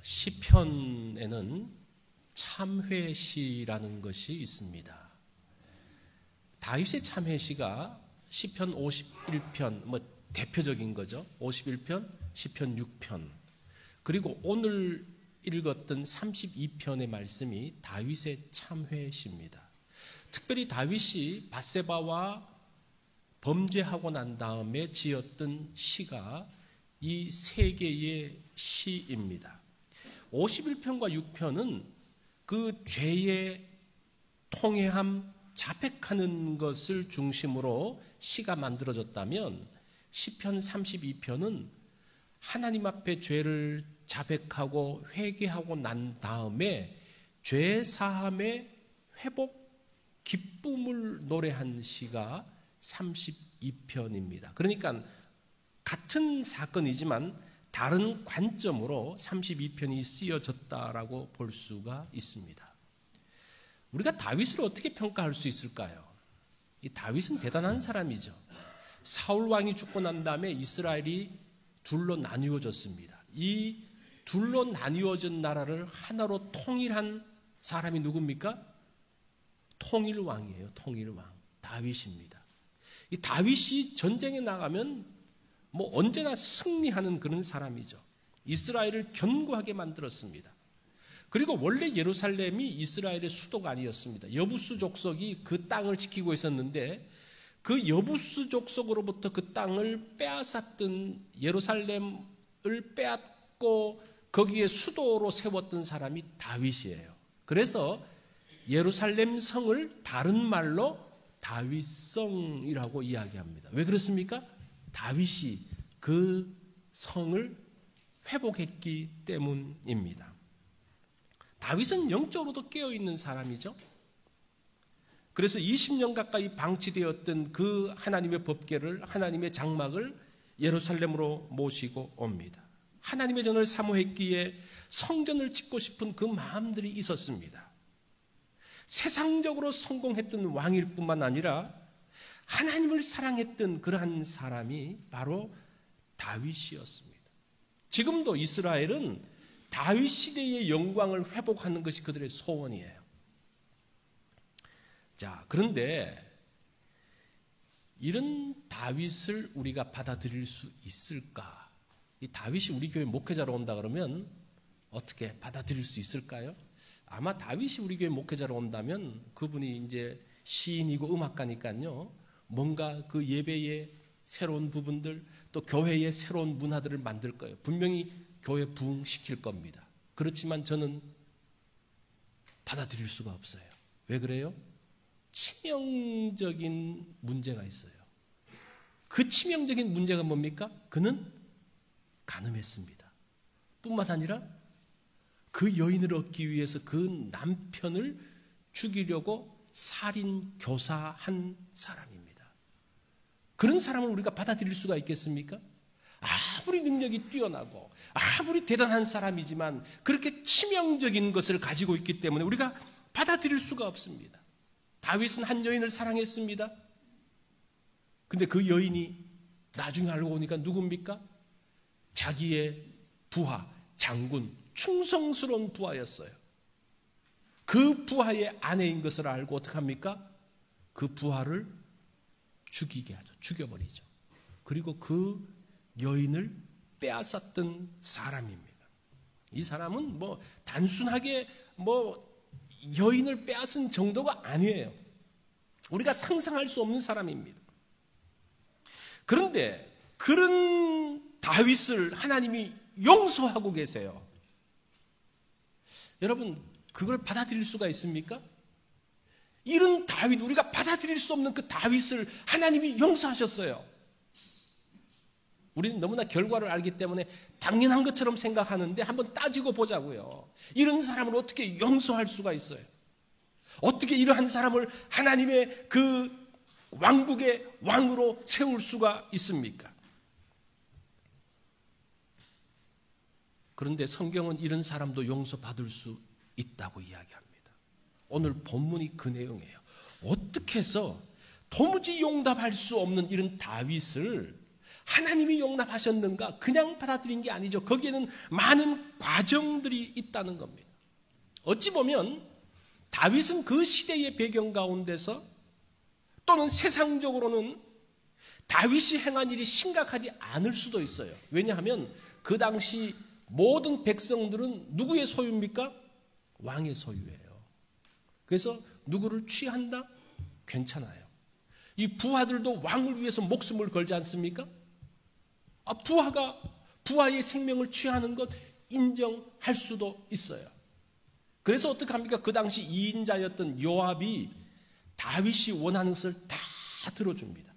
시편에는 참회시라는 것이 있습니다. 다윗의 참회시가 시편 51편, 대표적인 거죠. 51편, 시편 6편, 그리고 오늘 읽었던 32편의 말씀이 다윗의 참회시입니다. 특별히 다윗이 밧세바와 범죄하고 난 다음에 지었던 시가 이 세 개의 시입니다. 51편과 6편은 그 죄의 통회함, 자백하는 것을 중심으로 시가 만들어졌다면 시편 32편은 하나님 앞에 죄를 자백하고 회개하고 난 다음에 죄 사함의 회복 기쁨을 노래한 시가 32편입니다. 그러니까 같은 사건이지만 다른 관점으로 32편이 쓰여졌다라고 볼 수가 있습니다. 우리가 다윗을 어떻게 평가할 수 있을까요? 이 다윗은 대단한 사람이죠. 사울 왕이 죽고 난 다음에 이스라엘이 둘로 나뉘어졌습니다. 이 둘로 나뉘어진 나라를 하나로 통일한 사람이 누굽니까? 통일왕이에요. 통일왕 다윗입니다. 이 다윗이 전쟁에 나가면 언제나 승리하는 그런 사람이죠. 이스라엘을 견고하게 만들었습니다. 그리고 원래 예루살렘이 이스라엘의 수도가 아니었습니다. 여부수 족속이 그 땅을 지키고 있었는데 그 여부수 족속으로부터 그 땅을 빼앗았던, 예루살렘을 빼앗고 거기에 수도로 세웠던 사람이 다윗이에요. 그래서 예루살렘 성을 다른 말로 다윗성이라고 이야기합니다. 왜 그렇습니까? 다윗이 그 성을 회복했기 때문입니다. 다윗은 영적으로도 깨어있는 사람이죠. 그래서 20년 가까이 방치되었던 그 하나님의 법궤를, 하나님의 장막을 예루살렘으로 모시고 옵니다. 하나님의 전을 사모했기에 성전을 짓고 싶은 그 마음들이 있었습니다. 세상적으로 성공했던 왕일 뿐만 아니라 하나님을 사랑했던 그러한 사람이 바로 다윗이었습니다. 지금도 이스라엘은 다윗 시대의 영광을 회복하는 것이 그들의 소원이에요. 자, 그런데 이런 다윗을 우리가 받아들일 수 있을까? 이 다윗이 우리 교회 목회자로 온다 그러면 어떻게 받아들일 수 있을까요? 아마 다윗이 우리 교회 목회자로 온다면 그분이 이제 시인이고 음악가니까요, 뭔가 그 예배의 새로운 부분들, 또 교회의 새로운 문화들을 만들 거예요. 분명히 교회 부흥시킬 겁니다. 그렇지만 저는 받아들일 수가 없어요. 왜 그래요? 치명적인 문제가 있어요. 그 치명적인 문제가 뭡니까? 그는 가늠했습니다. 뿐만 아니라 그 여인을 얻기 위해서 그 남편을 죽이려고 살인 교사한 사람입니다. 그런 사람을 우리가 받아들일 수가 있겠습니까? 아무리 능력이 뛰어나고 아무리 대단한 사람이지만 그렇게 치명적인 것을 가지고 있기 때문에 우리가 받아들일 수가 없습니다. 다윗은 한 여인을 사랑했습니다. 근데 그 여인이 나중에 알고 보니까 누굽니까? 자기의 부하, 장군, 충성스러운 부하였어요. 그 부하의 아내인 것을 알고 어떻게 합니까? 그 부하를 죽이게 하죠. 죽여버리죠. 그리고 그 여인을 빼앗았던 사람입니다. 이 사람은 단순하게 여인을 빼앗은 정도가 아니에요. 우리가 상상할 수 없는 사람입니다. 그런데 그런 다윗을 하나님이 용서하고 계세요. 여러분, 그걸 받아들일 수가 있습니까? 이런 다윗, 우리가 받아들일 수 없는 그 다윗을 하나님이 용서하셨어요. 우리는 너무나 결과를 알기 때문에 당연한 것처럼 생각하는데 한번 따지고 보자고요. 이런 사람을 어떻게 용서할 수가 있어요? 어떻게 이러한 사람을 하나님의 그 왕국의 왕으로 세울 수가 있습니까? 그런데 성경은 이런 사람도 용서받을 수 있다고 이야기합니다. 오늘 본문이 그 내용이에요. 어떻게 해서 도무지 용납할 수 없는 이런 다윗을 하나님이 용납하셨는가? 그냥 받아들인 게 아니죠. 거기에는 많은 과정들이 있다는 겁니다. 어찌 보면 다윗은 그 시대의 배경 가운데서 또는 세상적으로는 다윗이 행한 일이 심각하지 않을 수도 있어요. 왜냐하면 그 당시 모든 백성들은 누구의 소유입니까? 왕의 소유예요. 그래서 누구를 취한다? 괜찮아요. 이 부하들도 왕을 위해서 목숨을 걸지 않습니까? 부하의 생명을 취하는 것 인정할 수도 있어요. 그래서 어떻게 합니까? 그 당시 2인자였던 요압이 다윗이 원하는 것을 다 들어줍니다.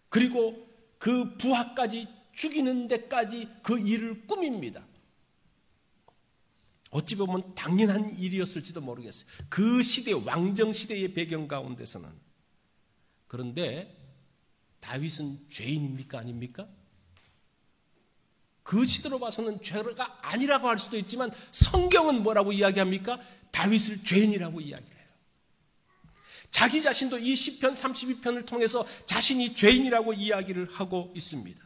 그리고 그 부하까지 죽이는 데까지 그 일을 꾸밉니다. 어찌 보면 당연한 일이었을지도 모르겠어요. 그 시대, 왕정 시대의 배경 가운데서는. 그런데 다윗은 죄인입니까? 아닙니까? 그 시대로 봐서는 죄가 아니라고 할 수도 있지만 성경은 뭐라고 이야기합니까? 다윗을 죄인이라고 이야기를 해요. 자기 자신도 이 시편 32편을 통해서 자신이 죄인이라고 이야기를 하고 있습니다.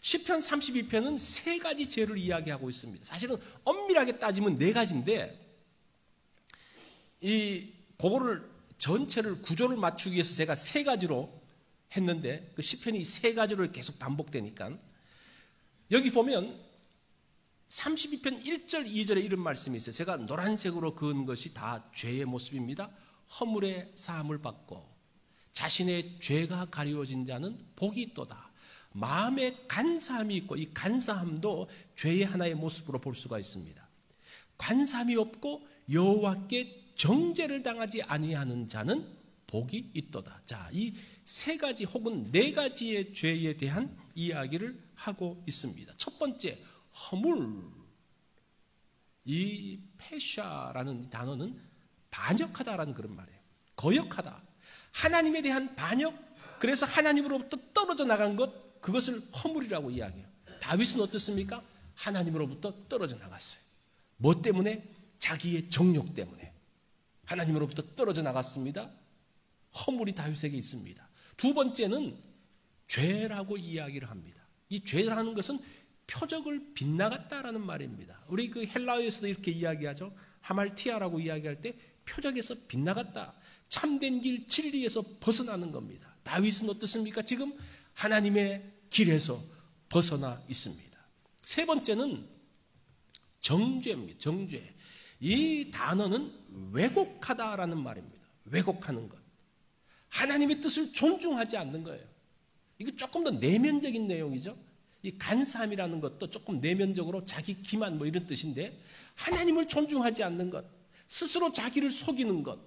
시편 32편은 세 가지 죄를 이야기하고 있습니다. 사실은 엄밀하게 따지면 네 가지인데 그거를 전체를 구조를 맞추기 위해서 제가 세 가지로 했는데 그 시편이 세 가지로 계속 반복되니까 여기 보면 32편 1절 2절에 이런 말씀이 있어요. 제가 노란색으로 그은 것이 다 죄의 모습입니다. 허물의 사함을 받고 자신의 죄가 가리워진 자는 복이 있도다. 마음에 간사함이 있고 이 간사함도 죄의 하나의 모습으로 볼 수가 있습니다. 간사함이 없고 여호와께 정죄를 당하지 아니하는 자는 복이 있도다. 자, 이 세 가지 혹은 네 가지의 죄에 대한 이야기를 하고 있습니다. 첫 번째, 허물. 이 페샤라는 단어는 반역하다라는 그런 말이에요. 거역하다. 하나님에 대한 반역, 그래서 하나님으로부터 떨어져 나간 것, 그것을 허물이라고 이야기해요. 다윗은 어떻습니까? 하나님으로부터 떨어져 나갔어요. 뭐 때문에? 자기의 정욕 때문에. 하나님으로부터 떨어져 나갔습니다. 허물이 다윗에게 있습니다. 두 번째는 죄라고 이야기를 합니다. 이 죄라는 것은 표적을 빗나갔다라는 말입니다. 우리 그 헬라어에서도 이렇게 이야기하죠. 하말티아라고 이야기할 때 표적에서 빗나갔다. 참된 길 진리에서 벗어나는 겁니다. 다윗은 어떻습니까? 지금 하나님의 길에서 벗어나 있습니다. 세 번째는 정죄입니다. 정죄. 이 단어는 왜곡하다라는 말입니다. 왜곡하는 것. 하나님의 뜻을 존중하지 않는 거예요. 이거 조금 더 내면적인 내용이죠. 이 간사함이라는 것도 조금 내면적으로 자기 기만 뭐 이런 뜻인데 하나님을 존중하지 않는 것, 스스로 자기를 속이는 것,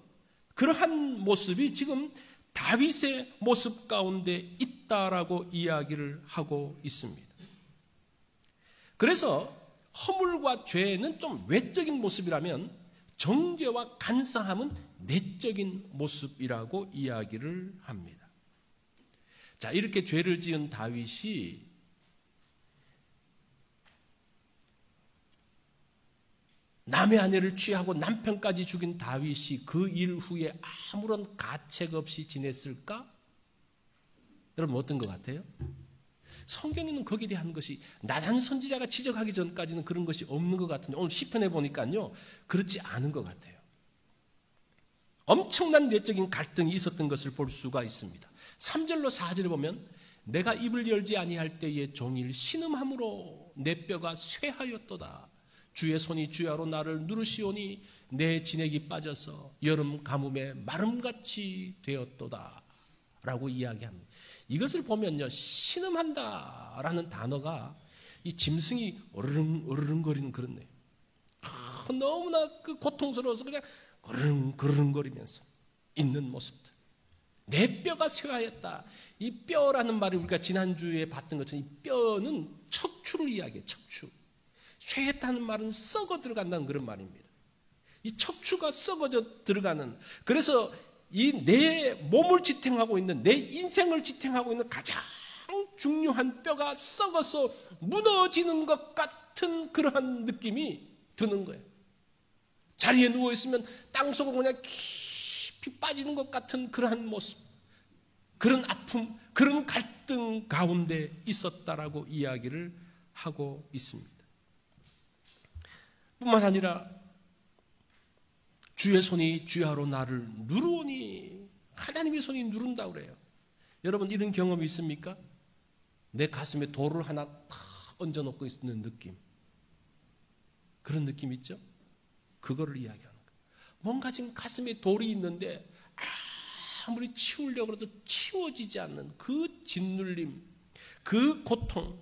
그러한 모습이 지금 다윗의 모습 가운데 있다라고 이야기를 하고 있습니다. 그래서 허물과 죄는 좀 외적인 모습이라면 정죄와 간사함은 내적인 모습이라고 이야기를 합니다. 자, 이렇게 죄를 지은 다윗이 남의 아내를 취하고 남편까지 죽인 다윗이 그 일 후에 아무런 가책 없이 지냈을까? 여러분 어떤 것 같아요? 성경에는 거기에 대한 것이 나단 선지자가 지적하기 전까지는 그런 것이 없는 것 같은데 오늘 시편에 보니까요 그렇지 않은 것 같아요. 엄청난 내적인 갈등이 있었던 것을 볼 수가 있습니다. 3절로 4절에 보면 내가 입을 열지 아니할 때에 종일 신음함으로 내 뼈가 쇠하였도다. 주의 손이 주야로 나를 누르시오니 내 진액이 빠져서 여름 가뭄에 마름같이 되었도다 라고 이야기합니다. 이것을 보면요 신음한다라는 단어가 이 짐승이 어르릉거리는 그런 내용. 너무나 그 고통스러워서 그냥 거르릉거리면서 있는 모습들. 내 뼈가 쇠하였다. 이 뼈라는 말을 우리가 지난주에 봤던 것처럼 이 뼈는 척추를 이야기해요. 척추. 쇠했다는 말은 썩어 들어간다는 그런 말입니다. 이 척추가 썩어져 들어가는, 그래서 이 내 몸을 지탱하고 있는, 내 인생을 지탱하고 있는 가장 중요한 뼈가 썩어서 무너지는 것 같은 그러한 느낌이 드는 거예요. 자리에 누워있으면 땅속으로 그냥 깊이 빠지는 것 같은 그러한 모습. 그런 아픔, 그런 갈등 가운데 있었다라고 이야기를 하고 있습니다. 뿐만 아니라 주의 손이 주야로 나를 누르오니, 하나님의 손이 누른다고 그래요. 여러분 이런 경험이 있습니까? 내 가슴에 돌을 하나 탁 얹어놓고 있는 느낌, 그런 느낌 있죠? 그거를 이야기하는 거예요. 뭔가 지금 가슴에 돌이 있는데 아무리 치우려고 해도 치워지지 않는 그 짓눌림, 그 고통,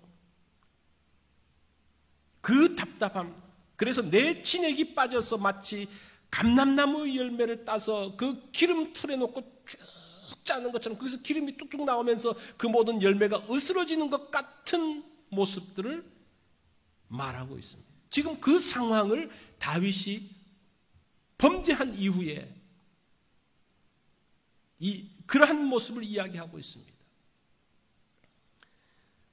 그 답답함. 그래서 내 진액이 빠져서 마치 감람나무 열매를 따서 그 기름 틀에 놓고 쭉 짜는 것처럼, 거기서 기름이 뚝뚝 나오면서 그 모든 열매가 으스러지는 것 같은 모습들을 말하고 있습니다. 지금 그 상황을 다윗이 범죄한 이후에 그러한 모습을 이야기하고 있습니다.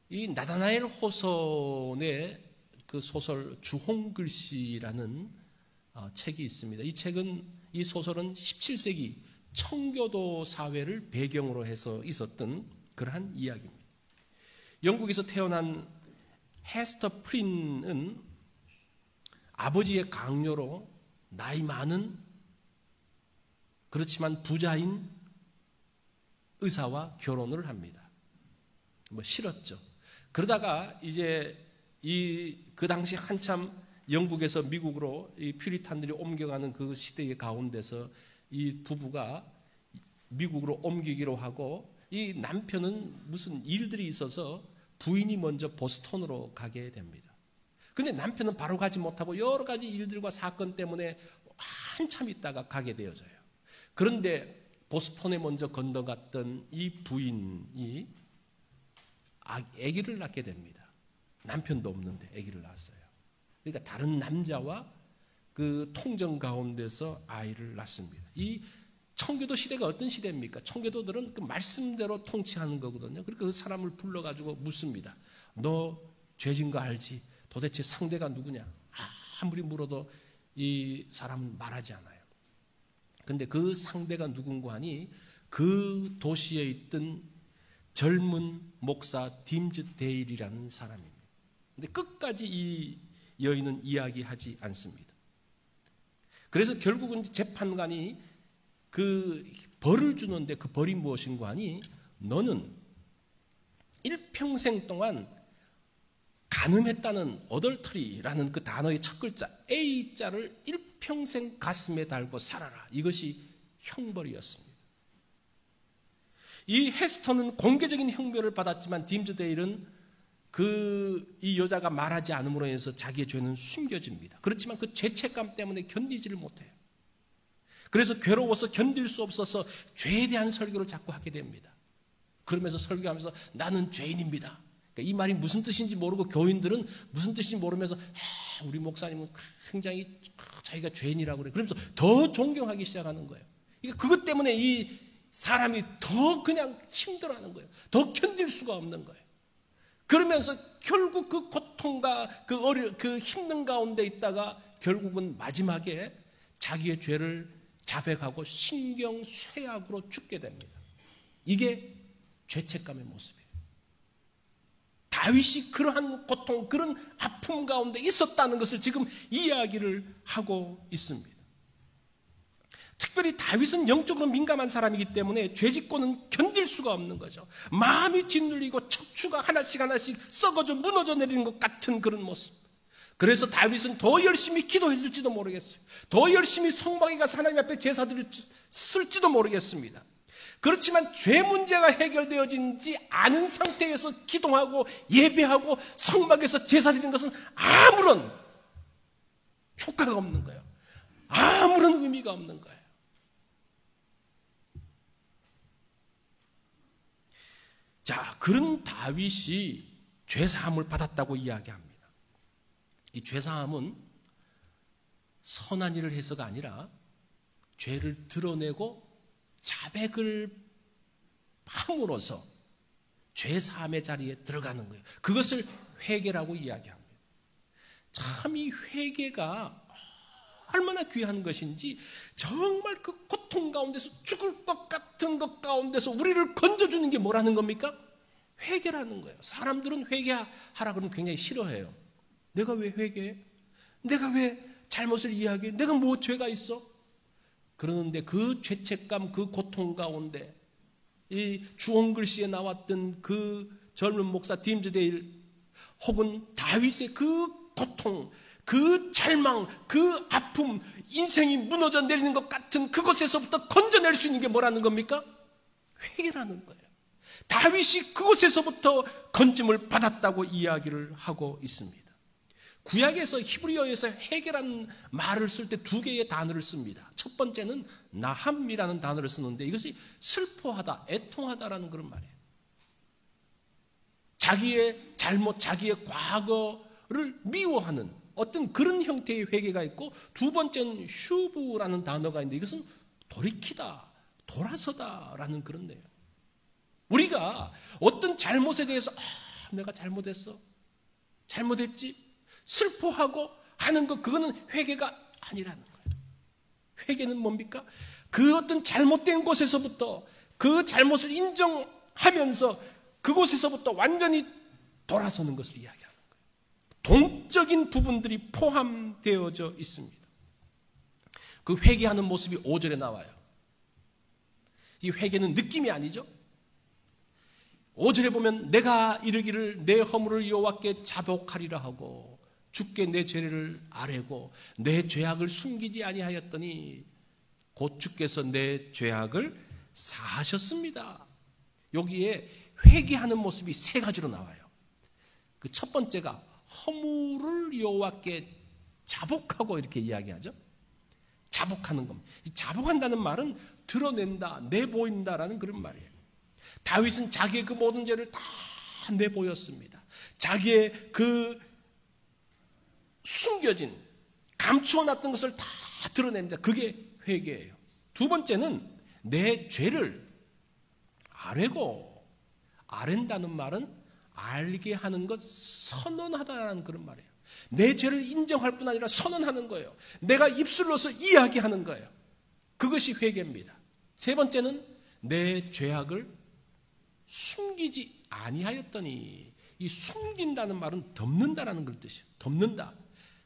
이 나다나엘 호손의 그 소설 주홍글씨라는 책이 있습니다. 이 책은, 이 소설은 17세기 청교도 사회를 배경으로 해서 있었던 그러한 이야기입니다. 영국에서 태어난 헤스터 프린은 아버지의 강요로 나이 많은, 그렇지만 부자인 의사와 결혼을 합니다. 싫었죠. 그러다가 이제 그 당시 한참 영국에서 미국으로 이 퓨리탄들이 옮겨가는 그 시대의 가운데서 이 부부가 미국으로 옮기기로 하고, 이 남편은 무슨 일들이 있어서 부인이 먼저 보스턴으로 가게 됩니다. 근데 남편은 바로 가지 못하고 여러 가지 일들과 사건 때문에 한참 있다가 가게 되어져요. 그런데 보스턴에 먼저 건너갔던 이 부인이 아기를 낳게 됩니다. 남편도 없는데 아기를 낳았어요. 그러니까 다른 남자와 그 통정 가운데서 아이를 낳습니다. 이 청교도 시대가 어떤 시대입니까? 청교도들은 그 말씀대로 통치하는 거거든요. 그러니까 그 사람을 불러가지고 묻습니다. 너 죄진 거 알지? 도대체 상대가 누구냐? 아무리 물어도 이 사람은 말하지 않아요. 근데 그 상대가 누군가 하니 그 도시에 있던 젊은 목사 딤즈 데일이라는 사람입니다. 근데 끝까지 이 여인은 이야기하지 않습니다. 그래서 결국은 재판관이 그 벌을 주는데, 그 벌이 무엇인가 하니, 너는 일평생 동안 간음했다는 어덜터리라는 그 단어의 첫 글자 A자를 일평생 가슴에 달고 살아라. 이것이 형벌이었습니다. 이 헤스터는 공개적인 형벌을 받았지만 딤즈 데일은 이 여자가 말하지 않음으로 해서 자기의 죄는 숨겨집니다. 그렇지만 그 죄책감 때문에 견디지를 못해요. 그래서 괴로워서 견딜 수 없어서 죄에 대한 설교를 자꾸 하게 됩니다. 그러면서 설교하면서 나는 죄인입니다. 그러니까 이 말이 무슨 뜻인지 모르고 교인들은 무슨 뜻인지 모르면서 우리 목사님은 굉장히 자기가 죄인이라고 그래. 그러면서 더 존경하기 시작하는 거예요. 그러니까 그것 때문에 이 사람이 더 그냥 힘들어하는 거예요. 더 견딜 수가 없는 거예요. 그러면서 결국 그 고통과 그 힘든 가운데 있다가 결국은 마지막에 자기의 죄를 자백하고 신경쇠약으로 죽게 됩니다. 이게 죄책감의 모습이에요. 다윗이 그러한 고통, 그런 아픔 가운데 있었다는 것을 지금 이야기를 하고 있습니다. 특별히 다윗은 영적으로 민감한 사람이기 때문에 죄짓고는 견딜 수가 없는 거죠. 마음이 짓눌리고 척추가 하나씩 썩어져 무너져 내리는 것 같은 그런 모습. 그래서 다윗은 더 열심히 기도했을지도 모르겠어요. 더 열심히 성막에 가서 하나님 앞에 제사드릴 쓸지도 모르겠습니다. 그렇지만 죄 문제가 해결되어지지 않은 상태에서 기도하고 예배하고 성막에서 제사드리는 것은 아무런 효과가 없는 거예요. 아무런 의미가 없는 거예요. 자, 그런 다윗이 죄사함을 받았다고 이야기합니다. 이 죄사함은 선한 일을 해서가 아니라 죄를 드러내고 자백을 함으로써 죄사함의 자리에 들어가는 거예요. 그것을 회개라고 이야기합니다. 참 이 회개가 얼마나 귀한 것인지 정말 그 고통 가운데서 죽을 것 같은 것 가운데서 우리를 건져주는 게 뭐라는 겁니까? 회개라는 거예요. 사람들은 회개하라 그러면 굉장히 싫어해요. 내가 왜 회개해? 내가 왜 잘못을 이해하게? 내가 뭐 죄가 있어? 그러는데 그 죄책감, 그 고통 가운데 이 주홍글씨에 나왔던 그 젊은 목사 딤즈데일 혹은 다윗의 그 고통, 그 절망, 그 아픔, 인생이 무너져 내리는 것 같은 그곳에서부터 건져낼 수 있는 게 뭐라는 겁니까? 회개라는 거예요. 다윗이 그곳에서부터 건짐을 받았다고 이야기를 하고 있습니다. 구약에서 히브리어에서 회개라는 말을 쓸 때 두 개의 단어를 씁니다. 첫 번째는 나함이라는 단어를 쓰는데 이것이 슬퍼하다, 애통하다라는 그런 말이에요. 자기의 잘못, 자기의 과거를 미워하는 어떤 그런 형태의 회개가 있고, 두 번째는 슈브라는 단어가 있는데 이것은 돌이키다, 돌아서다라는 그런 내용. 우리가 어떤 잘못에 대해서 내가 잘못했어, 잘못했지 슬퍼하고 하는 것, 그거는 회개가 아니라는 거예요. 회개는 뭡니까? 그 어떤 잘못된 곳에서부터 그 잘못을 인정하면서 그곳에서부터 완전히 돌아서는 것을 이야기하는 거예요. 동적인 부분들이 포함되어져 있습니다. 그 회개하는 모습이 5절에 나와요. 이 회개는 느낌이 아니죠. 5절에 보면 내가 이르기를 내 허물을 여호와께 자복하리라 하고 주께 내 죄를 아뢰고 내 죄악을 숨기지 아니하였더니 곧 주께서 내 죄악을 사하셨습니다. 여기에 회개하는 모습이 세 가지로 나와요. 그 첫 번째가 허물을 여호와께 자복하고 이렇게 이야기하죠. 자복하는 겁니다. 자복한다는 말은 드러낸다, 내보인다라는 그런 말이에요. 다윗은 자기의 그 모든 죄를 다 내보였습니다. 자기의 그 숨겨진, 감추어놨던 것을 다 드러냅니다. 그게 회개예요. 두 번째는 내 죄를 아뢰고, 아랜다는 말은 알게 하는 것, 선언하다라는 그런 말이에요. 내 죄를 인정할 뿐 아니라 선언하는 거예요. 내가 입술로서 이야기하는 거예요. 그것이 회개입니다. 세 번째는 내 죄악을 숨기지 아니하였더니, 이 숨긴다는 말은 덮는다라는 그런 뜻이에요. 덮는다.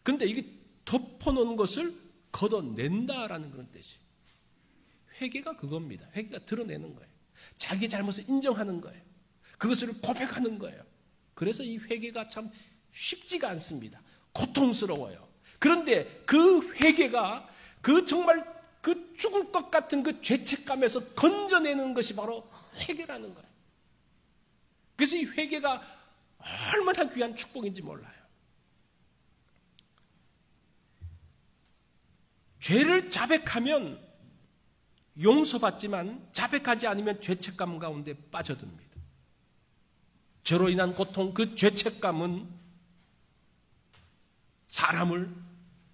근데 이게 덮어놓은 것을 걷어낸다라는 그런 뜻이에요. 회개가 그겁니다. 회개가 드러내는 거예요. 자기 잘못을 인정하는 거예요. 그것을 고백하는 거예요. 그래서 이 회개가 참 쉽지가 않습니다. 고통스러워요. 그런데 그 회개가 그 정말 그 죽을 것 같은 그 죄책감에서 건져내는 것이 바로 회개라는 거예요. 그래서 이 회개가 얼마나 귀한 축복인지 몰라요. 죄를 자백하면 용서받지만 자백하지 않으면 죄책감 가운데 빠져듭니다. 죄로 인한 고통, 그 죄책감은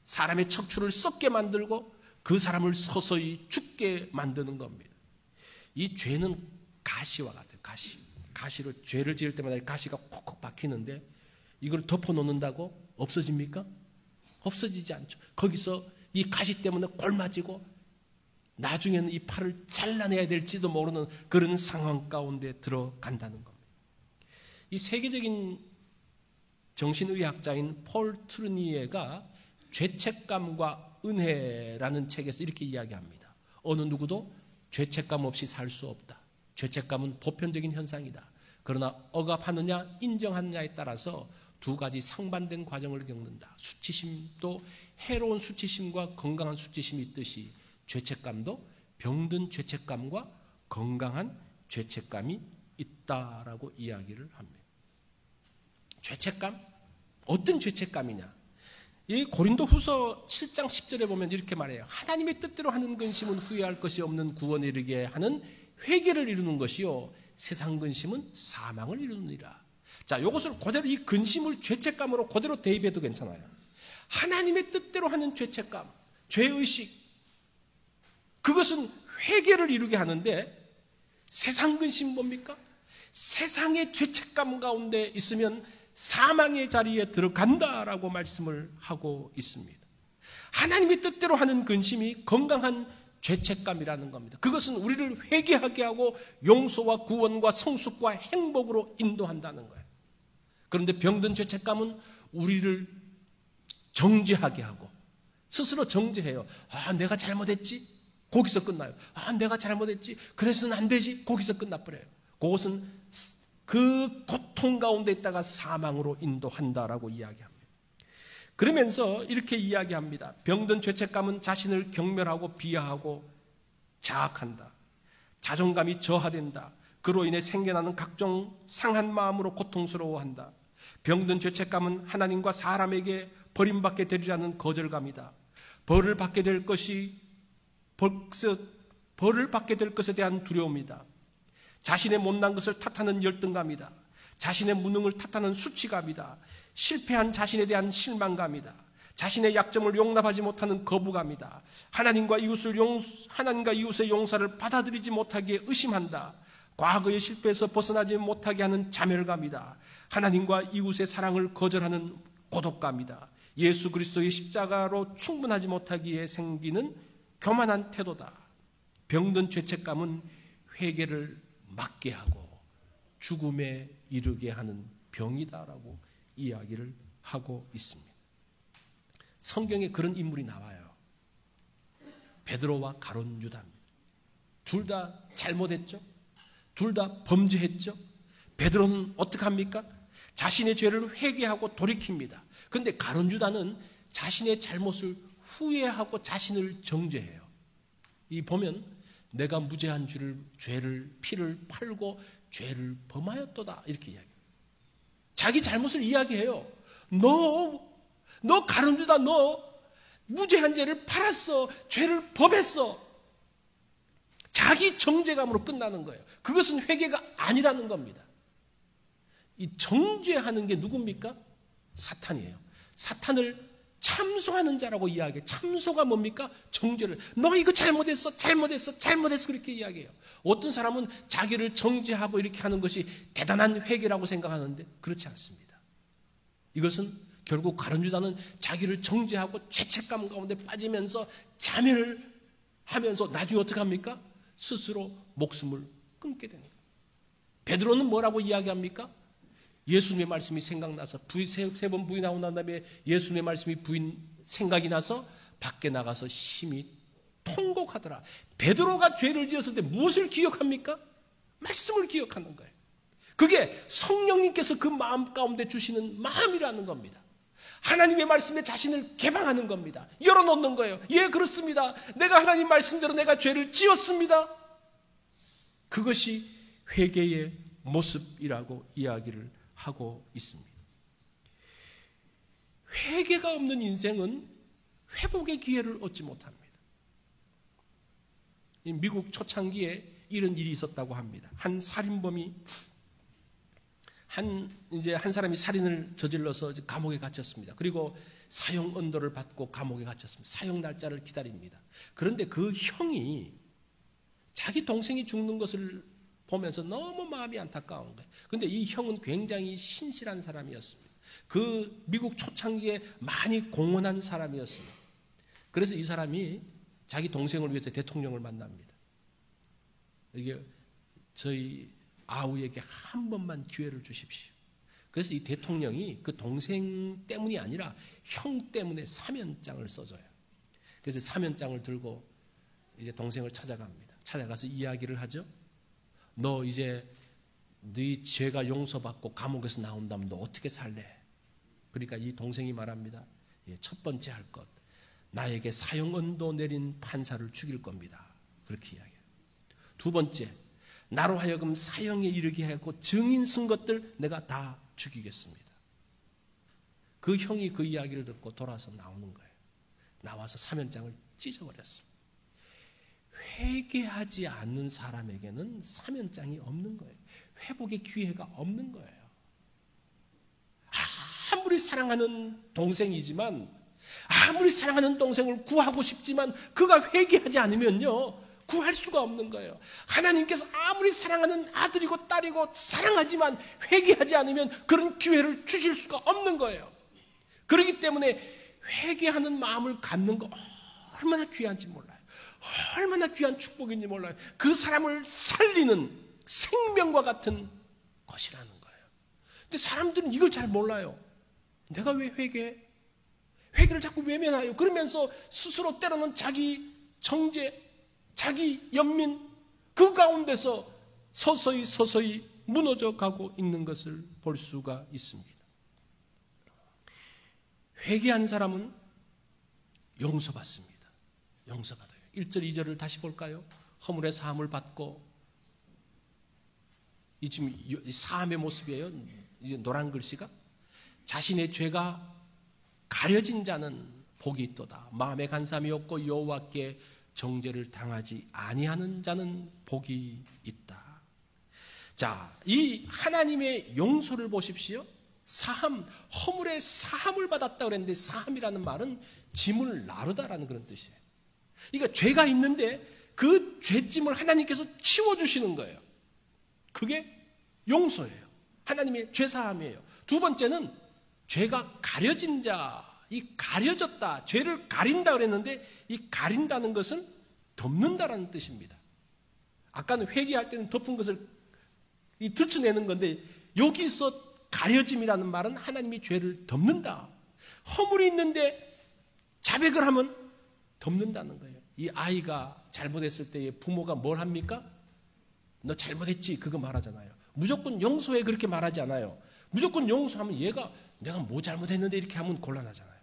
사람의 척추를 썩게 만들고 그 사람을 서서히 죽게 만드는 겁니다. 이 죄는 가시와 같아요. 가시로 죄를 지을 때마다 가시가 콕콕 박히는데 이걸 덮어놓는다고 없어집니까? 없어지지 않죠. 거기서 이 가시 때문에 골마지고 나중에는 이 팔을 잘라내야 될지도 모르는 그런 상황 가운데 들어간다는 겁니다. 이 세계적인 정신의학자인 폴 트루니에가 죄책감과 은혜라는 책에서 이렇게 이야기합니다. 어느 누구도 죄책감 없이 살 수 없다. 죄책감은 보편적인 현상이다. 그러나 억압하느냐 인정하느냐에 따라서 두 가지 상반된 과정을 겪는다. 수치심도 해로운 수치심과 건강한 수치심이 있듯이 죄책감도 병든 죄책감과 건강한 죄책감이 있다라고 이야기를 합니다. 죄책감? 어떤 죄책감이냐? 이 고린도후서 7장 10절에 보면 이렇게 말해요. 하나님의 뜻대로 하는 근심은 후회할 것이 없는 구원에 이르게 하는 회개를 이루는 것이요 세상 근심은 사망을 이루느니라. 자, 이것을 그대로 이 근심을 죄책감으로 그대로 대입해도 괜찮아요. 하나님의 뜻대로 하는 죄책감, 죄의식, 그것은 회개를 이루게 하는데 세상 근심 뭡니까? 세상의 죄책감 가운데 있으면 사망의 자리에 들어간다라고 말씀을 하고 있습니다. 하나님의 뜻대로 하는 근심이 건강한 죄책감이라는 겁니다. 그것은 우리를 회개하게 하고 용서와 구원과 성숙과 행복으로 인도한다는 거예요. 그런데 병든 죄책감은 우리를 정죄하게 하고 스스로 정죄해요. 내가 잘못했지? 거기서 끝나요. 내가 잘못했지? 그래서는 안 되지? 거기서 끝나버려요. 그것은 그 고통 가운데 있다가 사망으로 인도한다라고 이야기합니다. 그러면서 이렇게 이야기합니다. 병든 죄책감은 자신을 경멸하고 비하하고 자학한다. 자존감이 저하된다. 그로 인해 생겨나는 각종 상한 마음으로 고통스러워한다. 병든 죄책감은 하나님과 사람에게 버림받게 되리라는 거절감이다. 벌을 받게 될 것에 대한 두려움이다. 자신의 못난 것을 탓하는 열등감이다. 자신의 무능을 탓하는 수치감이다. 실패한 자신에 대한 실망감이다. 자신의 약점을 용납하지 못하는 거부감이다. 하나님과 이웃의 용서를 받아들이지 못하기에 의심한다. 과거의 실패에서 벗어나지 못하게 하는 자멸감이다. 하나님과 이웃의 사랑을 거절하는 고독감이다. 예수 그리스도의 십자가로 충분하지 못하기에 생기는 교만한 태도다. 병든 죄책감은 회개를 막게 하고 죽음에 이르게 하는 병이다라고 이야기를 하고 있습니다. 성경에 그런 인물이 나와요. 베드로와 가룟 유다입니다. 둘 다 잘못했죠. 둘 다 범죄했죠. 베드로는 어떻게 합니까? 자신의 죄를 회개하고 돌이킵니다. 그런데 가룟 유다는 자신의 잘못을 후회하고 자신을 정죄해요. 이 보면 내가 무죄한 죄를 피를 팔고 죄를 범하였도다 이렇게 이야기해요. 자기 잘못을 이야기해요. 너 가룟 유다, 너 무죄한 죄를 팔았어. 죄를 범했어. 자기 정죄감으로 끝나는 거예요. 그것은 회개가 아니라는 겁니다. 이 정죄하는 게 누굽니까? 사탄이에요. 사탄을 참소하는 자라고 이야기해요. 참소가 뭡니까? 정죄를. 너 이거 잘못했어 그렇게 이야기해요. 어떤 사람은 자기를 정죄하고 이렇게 하는 것이 대단한 회개라고 생각하는데 그렇지 않습니다. 이것은 결국 가룟 유다는 자기를 정죄하고 죄책감 가운데 빠지면서 자멸을 하면서 나중에 어떻게 합니까? 스스로 목숨을 끊게 되는 거예요. 베드로는 뭐라고 이야기합니까? 예수님의 말씀이 생각나서 세 번 부인하고 난 다음에 예수님의 말씀이 생각이 나서 밖에 나가서 심히 통곡하더라. 베드로가 죄를 지었을 때 무엇을 기억합니까? 말씀을 기억하는 거예요. 그게 성령님께서 그 마음 가운데 주시는 마음이라는 겁니다. 하나님의 말씀에 자신을 개방하는 겁니다. 열어놓는 거예요. 예, 그렇습니다. 내가 하나님 말씀대로 내가 죄를 지었습니다. 그것이 회개의 모습이라고 이야기를 하고 있습니다. 회개가 없는 인생은 회복의 기회를 얻지 못합니다. 미국 초창기에 이런 일이 있었다고 합니다. 한 살인범이 한 사람이 살인을 저질러서 감옥에 갇혔습니다. 그리고 사형 언도를 받고 감옥에 갇혔습니다. 사형 날짜를 기다립니다. 그런데 그 형이 자기 동생이 죽는 것을 보면서 너무 마음이 안타까운 거예요. 그런데 이 형은 굉장히 신실한 사람이었습니다. 그 미국 초창기에 많이 공헌한 사람이었습니다. 그래서 이 사람이 자기 동생을 위해서 대통령을 만납니다. 이게 저희 아우에게 한 번만 기회를 주십시오. 그래서 이 대통령이 그 동생 때문이 아니라 형 때문에 사면장을 써줘요. 그래서 사면장을 들고 이제 동생을 찾아갑니다. 찾아가서 이야기를 하죠. 너 이제 네 죄가 용서받고 감옥에서 나온다면 너 어떻게 살래? 그러니까 이 동생이 말합니다. 첫 번째 할 것, 나에게 사형 언도 내린 판사를 죽일 겁니다. 그렇게 이야기해요. 두 번째, 나로 하여금 사형에 이르게 하고 증인 쓴 것들 내가 다 죽이겠습니다. 그 형이 그 이야기를 듣고 돌아서 나오는 거예요. 나와서 사면장을 찢어버렸습니다. 회개하지 않는 사람에게는 사면장이 없는 거예요. 회복의 기회가 없는 거예요. 아무리 사랑하는 동생이지만, 아무리 사랑하는 동생을 구하고 싶지만 그가 회개하지 않으면요 구할 수가 없는 거예요. 하나님께서 아무리 사랑하는 아들이고 딸이고 사랑하지만 회개하지 않으면 그런 기회를 주실 수가 없는 거예요. 그렇기 때문에 회개하는 마음을 갖는 거 얼마나 귀한지 몰라요. 얼마나 귀한 축복인지 몰라요. 그 사람을 살리는 생명과 같은 것이라는 거예요. 근데 사람들은 이걸 잘 몰라요. 내가 왜 회개해? 회개를 자꾸 외면해요. 그러면서 스스로 때로는 자기 정죄, 자기 연민 그 가운데서 서서히 무너져 가고 있는 것을 볼 수가 있습니다. 회개한 사람은 용서받습니다. 용서받아요. 1절 2절을 다시 볼까요? 허물의 사함을 받고, 이 지금 사함의 모습이에요. 이제 노란 글씨가 자신의 죄가 가려진 자는 복이 있도다. 마음에 간삼이 없고 여호와께 정죄를 당하지 아니하는 자는 복이 있다. 자, 이 하나님의 용서를 보십시오. 사함, 허물의 사함을 받았다 그랬는데, 사함이라는 말은 짐을 나르다라는 그런 뜻이에요. 그러니까 죄가 있는데 그 죄짐을 하나님께서 치워주시는 거예요. 그게 용서예요. 하나님의 죄사함이에요. 두 번째는 죄가 가려진 자, 이 가려졌다, 죄를 가린다 그랬는데, 이 가린다는 것은 덮는다라는 뜻입니다. 아까는 회개할 때는 덮은 것을 들춰내는 건데, 여기서 가려짐이라는 말은 하나님이 죄를 덮는다. 허물이 있는데 자백을 하면 덮는다는 거예요. 이 아이가 잘못했을 때 부모가 뭘 합니까? 너 잘못했지, 그거 말하잖아요. 무조건 용서해, 그렇게 말하지 않아요. 무조건 용서하면 얘가 내가 뭐 잘못했는데 이렇게 하면 곤란하잖아요.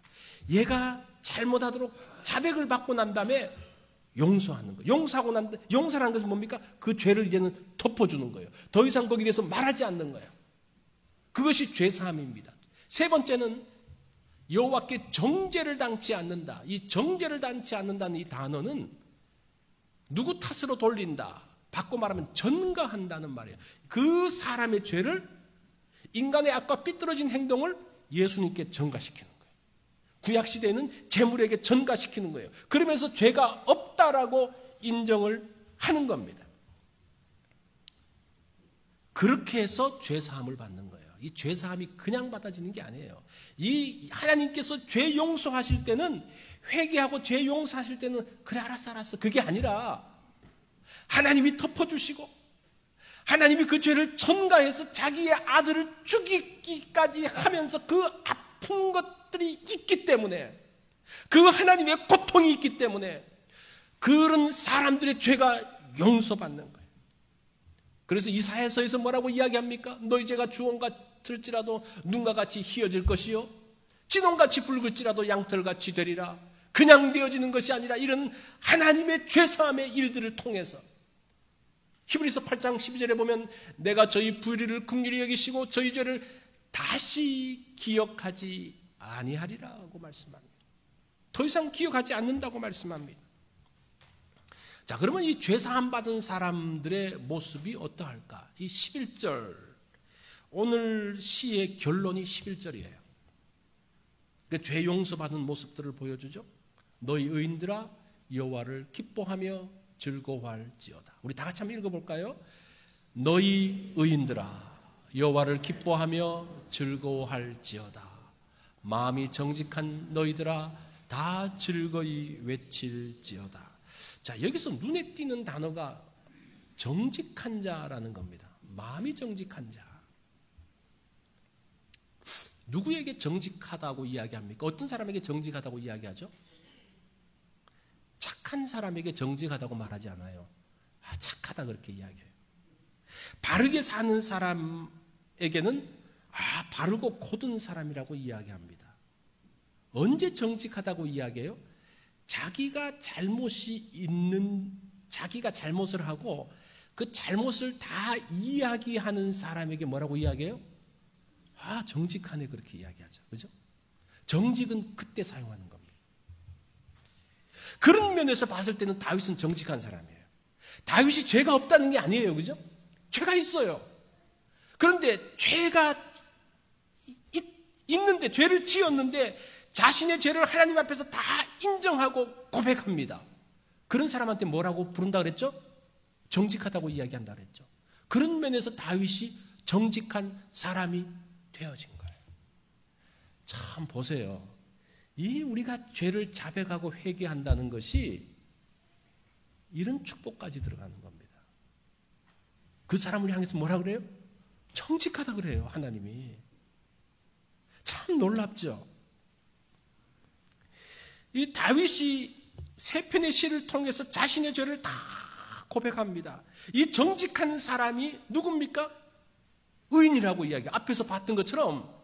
얘가 잘못하도록 자백을 받고 난 다음에 용서하는 거예요. 용서하고 난 다음에, 용서라는 것은 뭡니까? 그 죄를 이제는 덮어주는 거예요. 더 이상 거기에 대해서 말하지 않는 거예요. 그것이 죄사함입니다. 세 번째는 여호와께 정죄를 당치 않는다. 이 정죄를 당치 않는다는 이 단어는 누구 탓으로 돌린다, 바꿔 말하면 전가한다는 말이에요. 그 사람의 죄를, 인간의 악과 삐뚤어진 행동을 예수님께 전가시키는 거예요. 구약시대에는 제물에게 전가시키는 거예요. 그러면서 죄가 없다라고 인정을 하는 겁니다. 그렇게 해서 죄사함을 받는 거예요. 이 죄사함이 그냥 받아지는 게 아니에요. 이 하나님께서 죄 용서하실 때는, 회개하고 죄 용서하실 때는 그래 알았어 그게 아니라 하나님이 덮어주시고 하나님이 그 죄를 전가해서 자기의 아들을 죽이기까지 하면서 그 아픈 것들이 있기 때문에, 그 하나님의 고통이 있기 때문에 그런 사람들의 죄가 용서받는 거예요. 그래서 이사야서에서 뭐라고 이야기합니까? 너희 죄가 주홍 같을지라도 눈과 같이 희어질 것이요 진홍같이 붉을지라도 양털같이 되리라. 그냥 되어지는 것이 아니라 이런 하나님의 죄사함의 일들을 통해서, 히브리서 8장 12절에 보면 내가 저희 불의를 긍휼히 여기시고 저희 죄를 다시 기억하지 아니하리라고 말씀합니다. 더 이상 기억하지 않는다고 말씀합니다. 자, 그러면 이 죄사함 받은 사람들의 모습이 어떠할까? 이 11절, 오늘 시의 결론이 11절이에요. 죄 용서받은 모습들을 보여주죠. 너희 의인들아 여호와를 기뻐하며 즐거워할지어다. 우리 다 같이 한번 읽어볼까요? 너희 의인들아 여호와를 기뻐하며 즐거워할지어다. 마음이 정직한 너희들아 다 즐거이 외칠지어다. 자, 여기서 눈에 띄는 단어가 정직한 자라는 겁니다. 마음이 정직한 자. 누구에게 정직하다고 이야기합니까? 어떤 사람에게 정직하다고 이야기하죠? 착한 사람에게 정직하다고 말하지 않아요. 착하다 그렇게 이야기해요. 바르게 사는 사람에게는 바르고 고든 사람이라고 이야기합니다. 언제 정직하다고 이야기해요? 자기가 잘못이 있는, 자기가 잘못을 하고 그 잘못을 다 이야기하는 사람에게 뭐라고 이야기해요? 정직하네 그렇게 이야기하죠. 그죠? 정직은 그때 사용하는 겁니다. 그런 면에서 봤을 때는 다윗은 정직한 사람이에요. 다윗이 죄가 없다는 게 아니에요. 그죠? 죄가 있어요. 그런데 죄가 있는데, 죄를 지었는데 자신의 죄를 하나님 앞에서 다 인정하고 고백합니다. 그런 사람한테 뭐라고 부른다 그랬죠? 정직하다고 이야기한다 그랬죠. 그런 면에서 다윗이 정직한 사람이 되어진 거예요. 참 보세요. 이 우리가 죄를 자백하고 회개한다는 것이 이런 축복까지 들어가는 겁니다. 그 사람을 향해서 뭐라 그래요? 정직하다 그래요, 하나님이. 참 놀랍죠? 이 다윗이 세 편의 시를 통해서 자신의 죄를 다 고백합니다. 이 정직한 사람이 누굽니까? 의인이라고 이야기해요. 앞에서 봤던 것처럼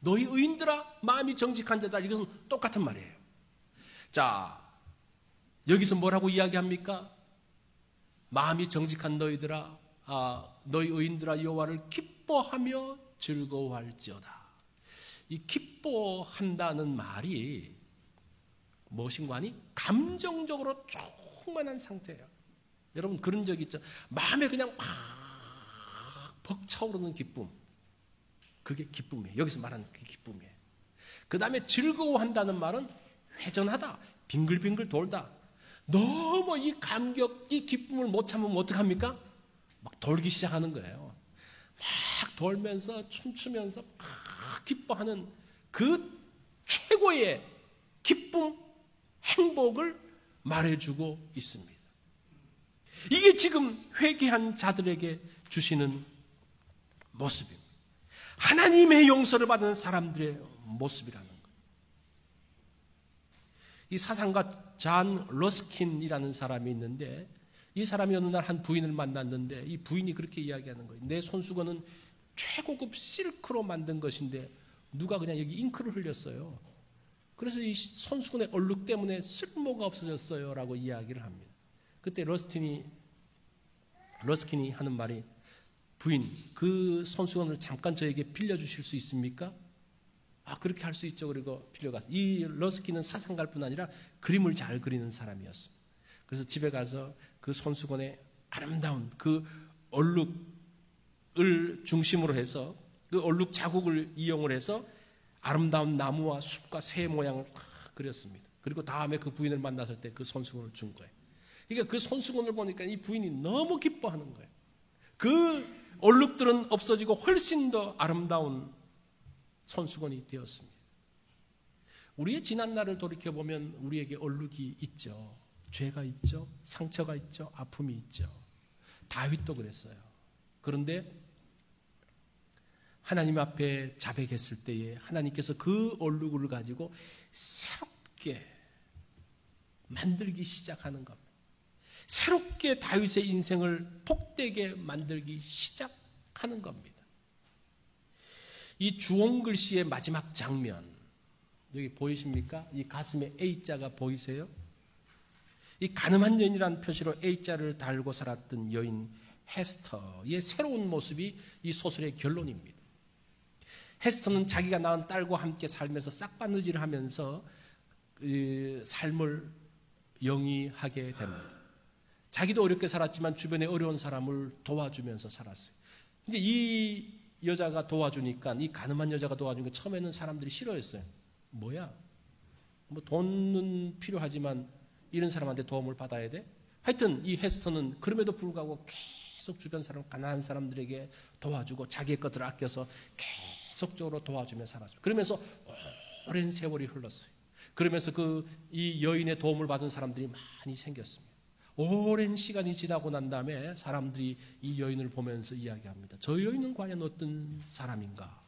너희 의인들아 마음이 정직한 자다. 이것은 똑같은 말이에요. 자, 여기서 뭐라고 이야기합니까? 마음이 정직한 너희들아, 너희 의인들아 여호와를 기뻐하며 즐거워할지어다. 이 기뻐한다는 말이 무엇인가 하니 감정적으로 충만한 상태예요. 여러분 그런 적 있죠? 마음에 그냥 팍 벅차오르는 기쁨. 그게 기쁨이에요. 여기서 말하는 그 기쁨이에요. 그 다음에 즐거워한다는 말은 회전하다, 빙글빙글 돌다. 너무 이 감격, 이 기쁨을 못 참으면 어떡합니까? 막 돌기 시작하는 거예요. 막 돌면서 춤추면서 막 기뻐하는 그 최고의 기쁨, 행복을 말해주고 있습니다. 이게 지금 회개한 자들에게 주시는 모습입니다. 하나님의 용서를 받는 사람들의 모습이라는 거예요. 이 사상가 잔 러스킨이라는 사람이 있는데 이 사람이 어느 날 한 부인을 만났는데 이 부인이 그렇게 이야기하는 거예요. 내 손수건은 최고급 실크로 만든 것인데 누가 그냥 여기 잉크를 흘렸어요. 그래서 이 손수건의 얼룩 때문에 쓸모가 없어졌어요 라고 이야기를 합니다. 그때 러스킨이 하는 말이 부인, 그 손수건을 잠깐 저에게 빌려주실 수 있습니까? 그렇게 할 수 있죠. 그리고 빌려갔어요. 이 러스킨은 사상가일 뿐 아니라 그림을 잘 그리는 사람이었습니다. 그래서 집에 가서 그 손수건의 아름다운 그 얼룩을 중심으로 해서 그 얼룩 자국을 이용을 해서 아름다운 나무와 숲과 새 모양을 딱 그렸습니다. 그리고 다음에 그 부인을 만났을 때 그 손수건을 준 거예요. 그러니까 그 손수건을 보니까 이 부인이 너무 기뻐하는 거예요. 그 얼룩들은 없어지고 훨씬 더 아름다운 손수건이 되었습니다. 우리의 지난 날을 돌이켜보면 우리에게 얼룩이 있죠. 죄가 있죠. 상처가 있죠. 아픔이 있죠. 다윗도 그랬어요. 그런데 하나님 앞에 자백했을 때에 하나님께서 그 얼룩을 가지고 새롭게 만들기 시작하는 겁니다. 새롭게 다윗의 인생을 복되게 만들기 시작하는 겁니다. 이 주홍글씨의 마지막 장면, 여기 보이십니까? 이 가슴에 A자가 보이세요? 이 가늠한 여인이라는 표시로 A자를 달고 살았던 여인 헤스터의 새로운 모습이 이 소설의 결론입니다. 헤스터는 자기가 낳은 딸과 함께 살면서 싹바느질을 하면서 삶을 영위하게 됩니다. 자기도 어렵게 살았지만 주변에 어려운 사람을 도와주면서 살았어요. 근데 이 여자가 도와주니까, 이 가늠한 여자가 도와주니까 처음에는 사람들이 싫어했어요. 뭐야? 뭐 돈은 필요하지만 이런 사람한테 도움을 받아야 돼? 하여튼 이 헤스터는 그럼에도 불구하고 계속 주변 사람, 가난한 사람들에게 도와주고 자기의 것들을 아껴서 계속적으로 도와주며 살았어요. 그러면서 오랜 세월이 흘렀어요. 그러면서 이 여인의 도움을 받은 사람들이 많이 생겼습니다. 오랜 시간이 지나고 난 다음에 사람들이 이 여인을 보면서 이야기합니다. 저 여인은 과연 어떤 사람인가?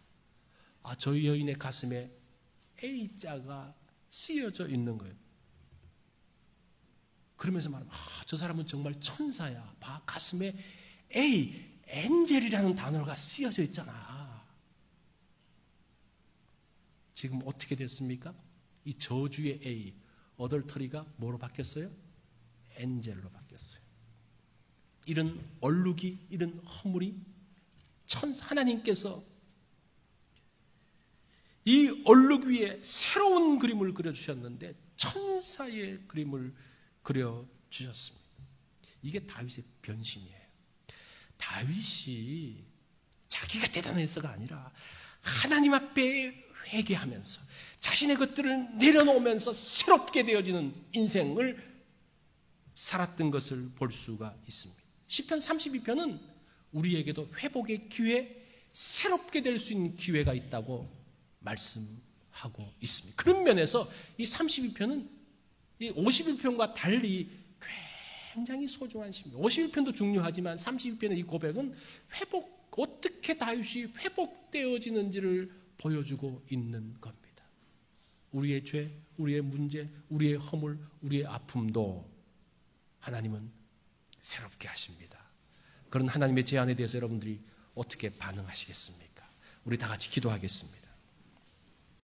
저 여인의 가슴에 A자가 쓰여져 있는 거예요. 그러면서 말합니다. 저 사람은 정말 천사야. 봐, 가슴에 엔젤이라는 단어가 쓰여져 있잖아. 지금 어떻게 됐습니까? 이 저주의 A, 어덜터리가 뭐로 바뀌었어요? 엔젤로 바뀌었어요. 이런 얼룩이, 이런 허물이 하나님께서 이 얼룩 위에 새로운 그림을 그려주셨는데 천사의 그림을 그려주셨습니다. 이게 다윗의 변신이에요. 다윗이 자기가 대단해서가 아니라 하나님 앞에 회개하면서 자신의 것들을 내려놓으면서 새롭게 되어지는 인생을 살았던 것을 볼 수가 있습니다. 시편 32편은 우리에게도 회복의 기회, 새롭게 될 수 있는 기회가 있다고 말씀합니다. 하고 있습니다. 그런 면에서 이 32편은 이 51편과 달리 굉장히 소중한 시입니다. 51편도 중요하지만 32편의 이 고백은 어떻게 다윗이 회복되어지는지를 보여주고 있는 겁니다. 우리의 죄, 우리의 문제, 우리의 허물, 우리의 아픔도 하나님은 새롭게 하십니다. 그런 하나님의 제안에 대해서 여러분들이 어떻게 반응하시겠습니까? 우리 다 같이 기도하겠습니다.